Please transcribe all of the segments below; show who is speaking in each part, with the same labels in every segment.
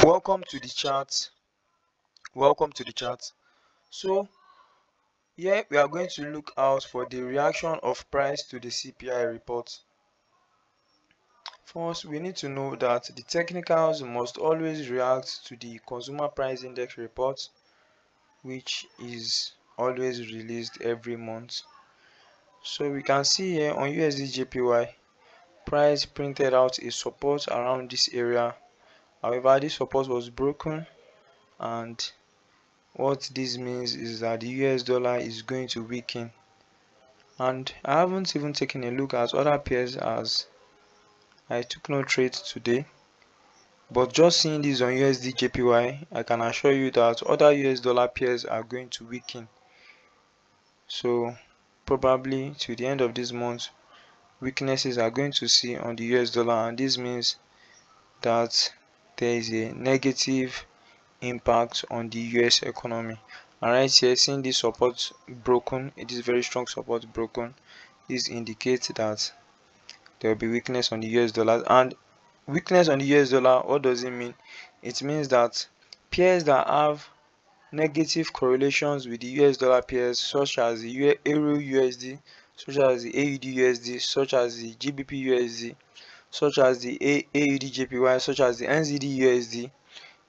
Speaker 1: Welcome to the chart. So here we are going to look out for the reaction of price to the CPI report. First, we need to know that the technicals must always react to the consumer price index report, which is always released every month. So we can see here on USD JPY, price printed out a support around this area. However, this support was broken, and what this means is that the US dollar is going to weaken. And I haven't even taken a look at other pairs as I took no trades today. But just seeing this on USD JPY, I can assure you that other US dollar pairs are going to weaken. So probably to the end of this month, weaknesses are going to see on the US dollar, and this means that there is a negative impact on the US economy. And right here, seeing this support broken, it is very strong support broken, this indicates that there will be weakness on the US dollar. And weakness on the US dollar, what does it mean? It means that pairs that have negative correlations with the US dollar pairs, such as the Euro USD, such as the AUD USD, such as the GBP USD, such as the AUD JPY, such as the NZD USD,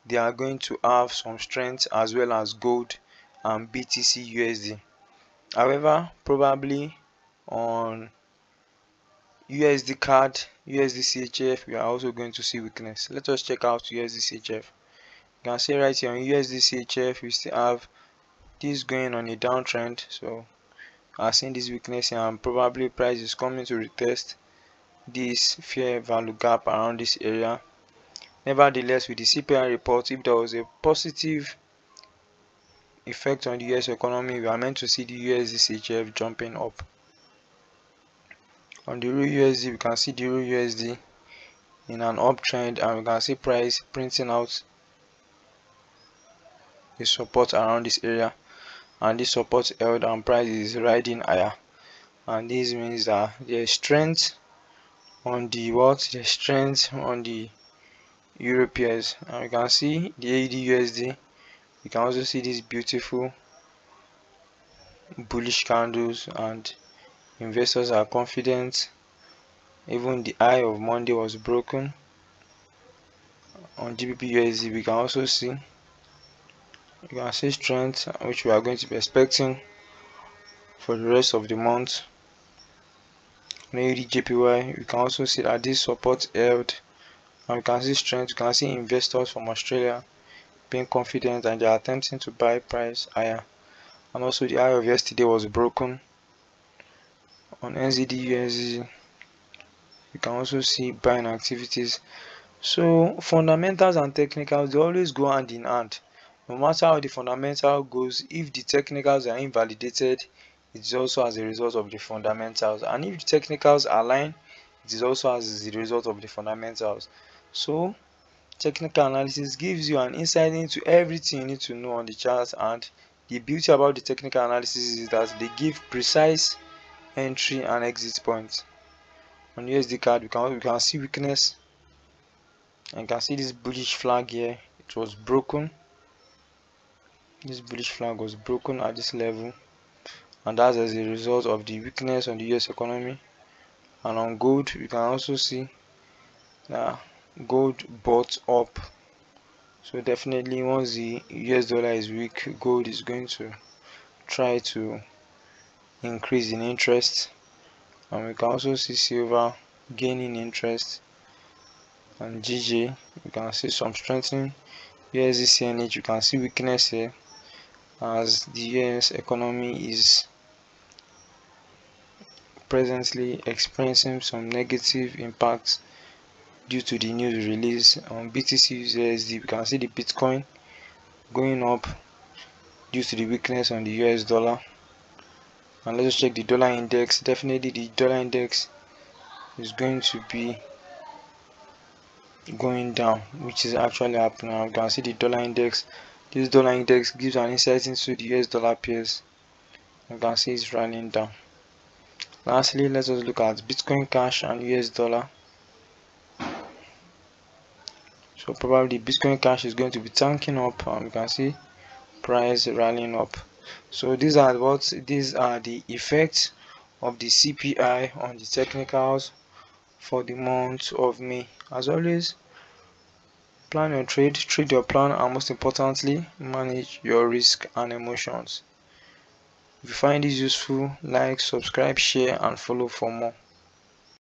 Speaker 1: they are going to have some strength, as well as gold and BTC USD. However, probably on USD CAD, USD CHF, we are also going to see weakness. Let us check out USD CHF. You can see right here on USD CHF, we still have this going on a downtrend. So I seeing this weakness here, and probably price is coming to retest this fair value gap around this area. Nevertheless, with the CPI report, if there was a positive effect on the US economy, we are meant to see the USD CHF jumping up. On the Euro USD, we can see the Euro USD in an uptrend, and we can see price printing out the support around this area, and this support held and price is riding higher. And this means that there is strength on the there's strength on the Euro pairs, and we can see the AUD USD. You can also see these beautiful bullish candles, and investors are confident. Even the high of Monday was broken. On GBP USD, we can also see strength, which we are going to be expecting for the rest of the month. On AUD JPY, we can also see that this support held, and we can see strength. We can see investors from Australia being confident, and they are attempting to buy price higher. And also the high of yesterday was broken. On NZD USD, you can also see buying activities. So fundamentals and technicals, they always go hand in hand. No matter how the fundamental goes, if the technicals are invalidated, it is also as a result of the fundamentals, and if the technicals align, it is also as a result of the fundamentals. So technical analysis gives you an insight into everything you need to know on the chart, and the beauty about the technical analysis is that they give precise entry and exit points. On USD CAD, we can see weakness, and you can see this bullish flag here. It was broken. This bullish flag was broken at this level, and that's as a result of the weakness on the US economy. And on gold, we can also see that gold bought up. So definitely, once the US dollar is weak, gold is going to try to increase in interest. And we can also see silver gaining interest. And GJ, you can see some strengthening. USD CNH, you can see weakness here, as the US economy is presently experiencing some negative impacts due to the news release. On BTC USD, we can see the Bitcoin going up due to the weakness on the US dollar. And let's check the dollar index. Definitely the dollar index is going to be going down, which is actually happening. You can see the dollar index. This dollar index gives an insight into the US dollar pairs. You can see it's running down. Lastly, let us look at Bitcoin Cash and US dollar. So So probably Bitcoin Cash is going to be tanking up, and you can see price rallying up. So these are the effects of the CPI on the technicals for the month of May. As always, plan your trade your plan, and most importantly, manage your risk and emotions. If you find this useful, like, subscribe, share, and follow for more.